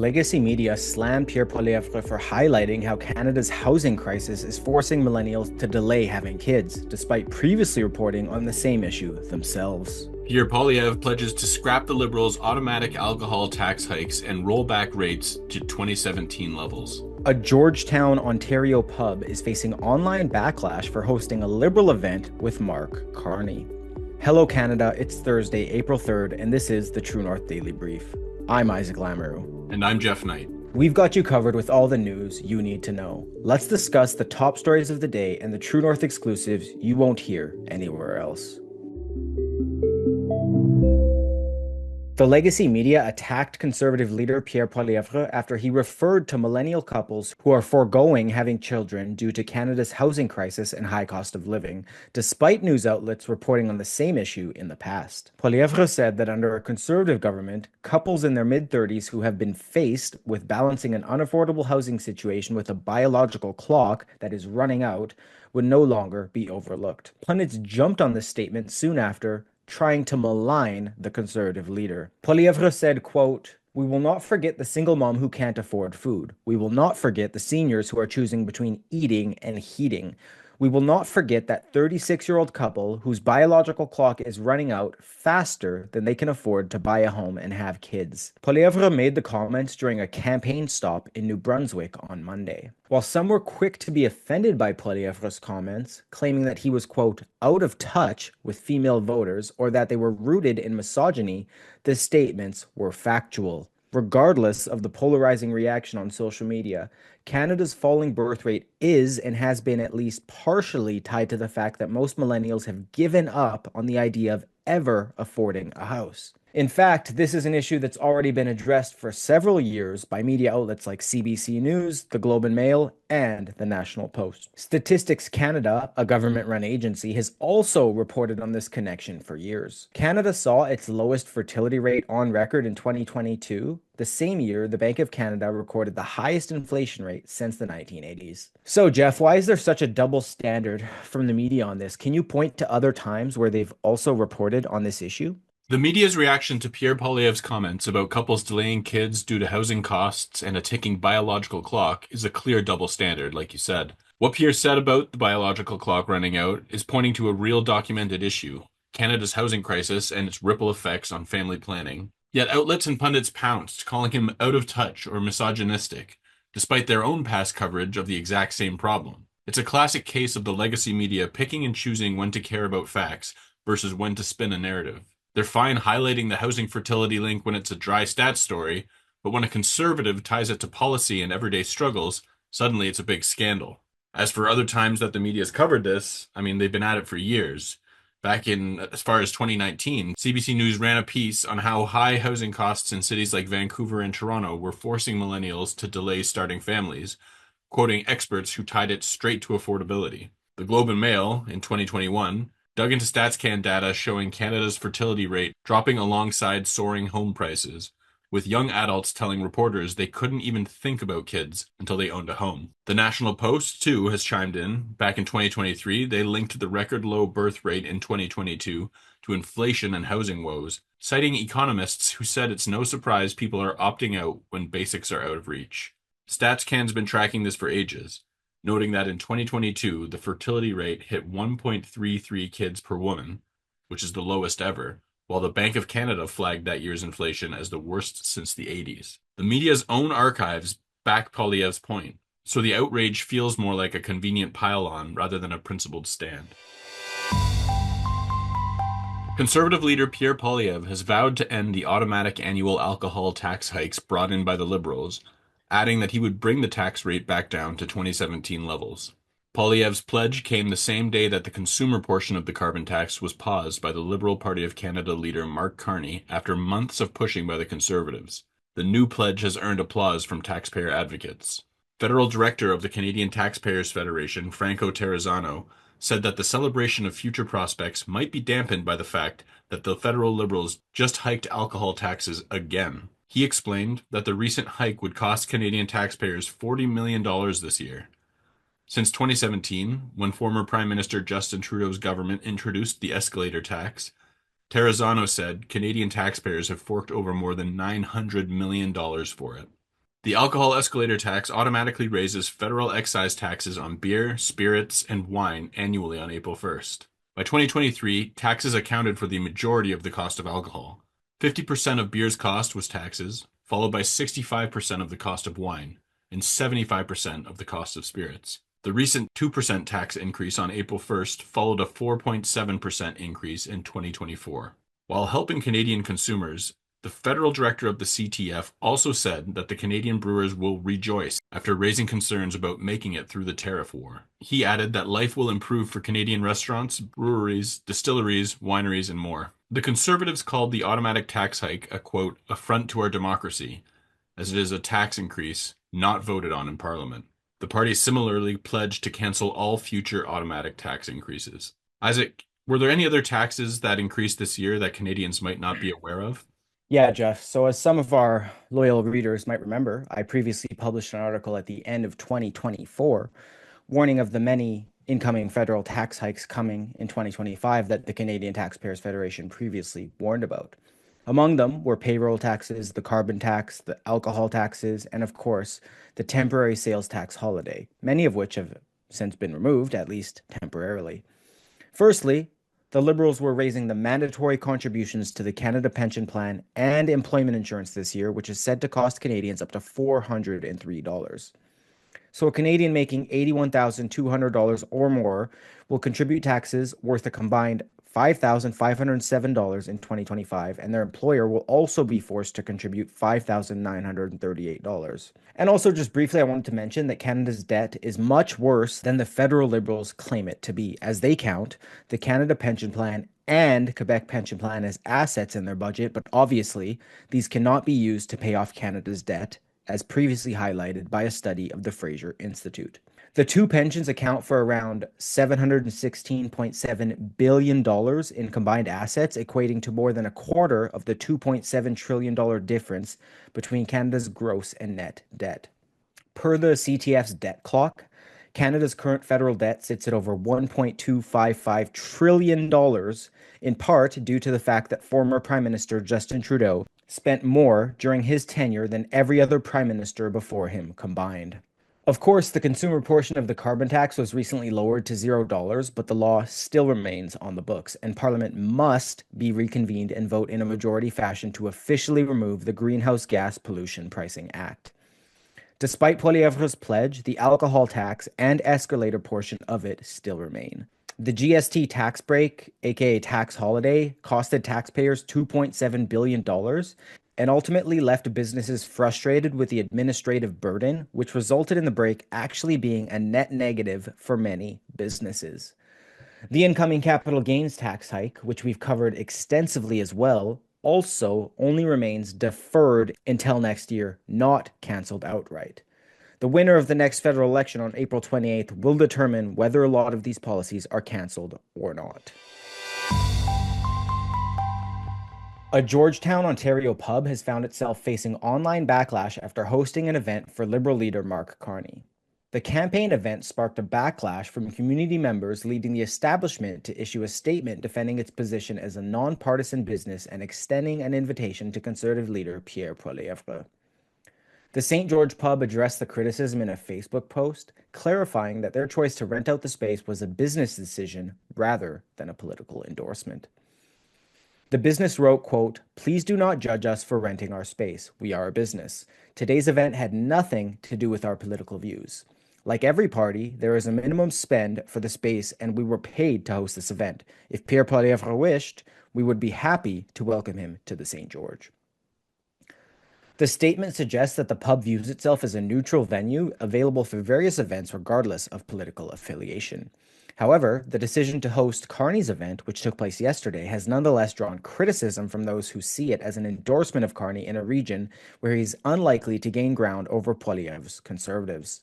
legacy media slammed Pierre Poilievre for highlighting how Canada's housing crisis is forcing millennials to delay having kids, despite previously reporting on the same issue themselves. Pierre Poilievre pledges to scrap the Liberals' automatic alcohol tax hikes and roll back rates to 2017 levels. A Georgetown, Ontario pub is facing online backlash for hosting a Liberal event with Marc Carney. Hello Canada, it's Thursday, April 3rd, and this is the True North Daily Brief. I'm Isaac Lamoureux. And I'm Geoff Knight. We've got you covered with all the news you need to know. Let's discuss the top stories of the day and the True North exclusives you won't hear anywhere else. The legacy media attacked Conservative leader Pierre Poilievre after he referred to millennial couples who are foregoing having children due to Canada's housing crisis and high cost of living, despite news outlets reporting on the same issue in the past. Poilievre said that under a Conservative government, couples in their mid-30s who have been faced with balancing an unaffordable housing situation with a biological clock that is running out would no longer be overlooked. Pundits jumped on this statement soon after, trying to malign the Conservative leader. Poilievre said, quote, "We will not forget the single mom who can't afford food. We will not forget the seniors who are choosing between eating and heating. We will not forget that 36-year-old couple whose biological clock is running out faster than they can afford to buy a home and have kids." Poilievre made the comments during a campaign stop in New Brunswick on Monday. While some were quick to be offended by Poilievre's comments, claiming that he was, quote, out of touch with female voters or that they were rooted in misogyny, the statements were factual. Regardless of the polarizing reaction on social media, Canada's falling birth rate is and has been at least partially tied to the fact that most millennials have given up on the idea of ever affording a house. In fact, this is an issue that's already been addressed for several years by media outlets like CBC News, the Globe and Mail, and the National Post. Statistics Canada, a government-run agency, has also reported on this connection for years. Canada saw its lowest fertility rate on record in 2022, the same year the Bank of Canada recorded the highest inflation rate since the 1980s. So, Geoff, why is there such a double standard from the media on this? Can you point to other times where they've also reported on this issue? The media's reaction to Pierre Poilievre's comments about couples delaying kids due to housing costs and a ticking biological clock is a clear double standard, like you said. What Pierre said about the biological clock running out is pointing to a real documented issue, Canada's housing crisis and its ripple effects on family planning. Yet outlets and pundits pounced, calling him out of touch or misogynistic, despite their own past coverage of the exact same problem. It's a classic case of the legacy media picking and choosing when to care about facts versus when to spin a narrative. They're fine highlighting the housing fertility link when it's a dry stats story, but when a conservative ties it to policy and everyday struggles, suddenly it's a big scandal. As for other times that the media's covered this, they've been at it for years. Back in as far as 2019, CBC News ran a piece on how high housing costs in cities like Vancouver and Toronto were forcing millennials to delay starting families, quoting experts who tied it straight to affordability. The Globe and Mail, in 2021, dug into StatsCan data showing Canada's fertility rate dropping alongside soaring home prices, with young adults telling reporters they couldn't even think about kids until they owned a home. The National Post, too, has chimed in. Back in 2023, they linked the record low birth rate in 2022 to inflation and housing woes, citing economists who said it's no surprise people are opting out when basics are out of reach. StatsCan's been tracking this for ages, noting that in 2022, the fertility rate hit 1.33 kids per woman, which is the lowest ever, while the Bank of Canada flagged that year's inflation as the worst since the 80s. The media's own archives back Poilievre's point, so the outrage feels more like a convenient pile-on rather than a principled stand. Conservative leader Pierre Poilievre has vowed to end the automatic annual alcohol tax hikes brought in by the Liberals, adding that he would bring the tax rate back down to 2017 levels. Poilievre's pledge came the same day that the consumer portion of the carbon tax was paused by the Liberal Party of Canada leader Marc Carney after months of pushing by the Conservatives. The new pledge has earned applause from taxpayer advocates. Federal Director of the Canadian Taxpayers Federation, Franco Terrazzano, said that the celebration of future prospects might be dampened by the fact that the federal Liberals just hiked alcohol taxes again. He explained that the recent hike would cost Canadian taxpayers $40 million this year. Since 2017, when former Prime Minister Justin Trudeau's government introduced the escalator tax, Terrazzano said Canadian taxpayers have forked over more than $900 million for it. The alcohol escalator tax automatically raises federal excise taxes on beer, spirits, and wine annually on April 1st. By 2023, taxes accounted for the majority of the cost of alcohol. 50% of beer's cost was taxes, followed by 65% of the cost of wine, and 75% of the cost of spirits. The recent 2% tax increase on April 1st followed a 4.7% increase in 2024. While helping Canadian consumers, the federal director of the CTF also said that the Canadian brewers will rejoice after raising concerns about making it through the tariff war. He added that life will improve for Canadian restaurants, breweries, distilleries, wineries, and more. The Conservatives called the automatic tax hike a, quote, affront to our democracy, as it is a tax increase not voted on in Parliament. The party similarly pledged to cancel all future automatic tax increases. Isaac, were there any other taxes that increased this year that Canadians might not be aware of? Yeah, Jeff. So, as some of our loyal readers might remember, I previously published an article at the end of 2024 warning of the many incoming federal tax hikes coming in 2025 that the Canadian Taxpayers Federation previously warned about. Among them were payroll taxes, the carbon tax, the alcohol taxes, and of course, the temporary sales tax holiday, many of which have since been removed, at least temporarily. Firstly, the Liberals were raising the mandatory contributions to the Canada Pension Plan and employment insurance this year, which is said to cost Canadians up to $403. So a Canadian making $81,200 or more will contribute taxes worth a combined $5,507 in 2025, and their employer will also be forced to contribute $5,938. And also, just briefly, I wanted to mention that Canada's debt is much worse than the federal Liberals claim it to be, as they count the Canada Pension Plan and Quebec Pension Plan as assets in their budget, but obviously, these cannot be used to pay off Canada's debt, as previously highlighted by a study of the Fraser Institute. The two pensions account for around $716.7 billion in combined assets, equating to more than a quarter of the $2.7 trillion difference between Canada's gross and net debt. Per the CTF's debt clock, Canada's current federal debt sits at over $1.255 trillion, in part due to the fact that former Prime Minister Justin Trudeau spent more during his tenure than every other prime minister before him combined. Of course, the consumer portion of the carbon tax was recently lowered to $0, but the law still remains on the books, and Parliament must be reconvened and vote in a majority fashion to officially remove the Greenhouse Gas Pollution Pricing Act. Despite Poilievre's pledge, the alcohol tax and escalator portion of it still remain. The GST tax break, aka tax holiday, costed taxpayers $2.7 billion and ultimately left businesses frustrated with the administrative burden, which resulted in the break actually being a net negative for many businesses. The incoming capital gains tax hike, which we've covered extensively as well, also only remains deferred until next year, not canceled outright. The winner of the next federal election on April 28th will determine whether a lot of these policies are canceled or not. A Georgetown, Ontario pub has found itself facing online backlash after hosting an event for Liberal leader Marc Carney. The campaign event sparked a backlash from community members, leading the establishment to issue a statement defending its position as a nonpartisan business and extending an invitation to Conservative leader Pierre Poilievre. The St. George pub addressed the criticism in a Facebook post, clarifying that their choice to rent out the space was a business decision rather than a political endorsement. The business wrote, quote, "Please do not judge us for renting our space. We are a business. Today's event had nothing to do with our political views. Like every party, there is a minimum spend for the space, and we were paid to host this event. If Pierre Poilievre wished, we would be happy to welcome him to the St. George." The statement suggests that the pub views itself as a neutral venue available for various events regardless of political affiliation. However, the decision to host Carney's event, which took place yesterday, has nonetheless drawn criticism from those who see it as an endorsement of Carney in a region where he's unlikely to gain ground over Poilievre's Conservatives.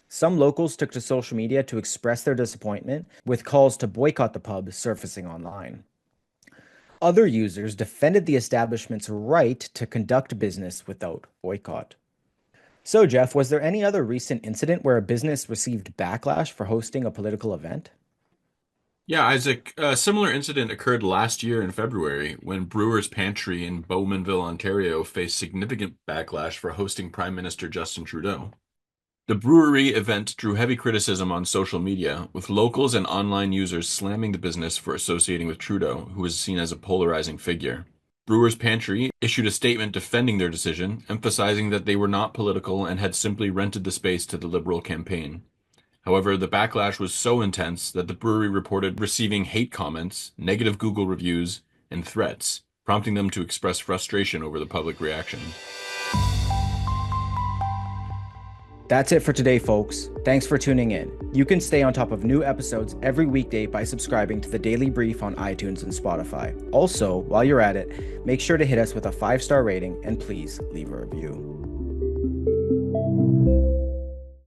Some locals took to social media to express their disappointment, with calls to boycott the pub surfacing online. Other users defended the establishment's right to conduct business without boycott. So, Geoff, was there any other recent incident where a business received backlash for hosting a political event? Yeah, Isaac, a similar incident occurred last year in February when Brewer's Pantry in Bowmanville, Ontario faced significant backlash for hosting Prime Minister Justin Trudeau. The brewery event drew heavy criticism on social media, with locals and online users slamming the business for associating with Trudeau, who was seen as a polarizing figure. Brewer's Pantry issued a statement defending their decision, emphasizing that they were not political and had simply rented the space to the Liberal campaign. However, the backlash was so intense that the brewery reported receiving hate comments, negative Google reviews, and threats, prompting them to express frustration over the public reaction. That's it for today, folks. Thanks for tuning in. You can stay on top of new episodes every weekday by subscribing to the Daily Brief on iTunes and Spotify. Also, while you're at it, make sure to hit us with a 5-star rating and please leave a review.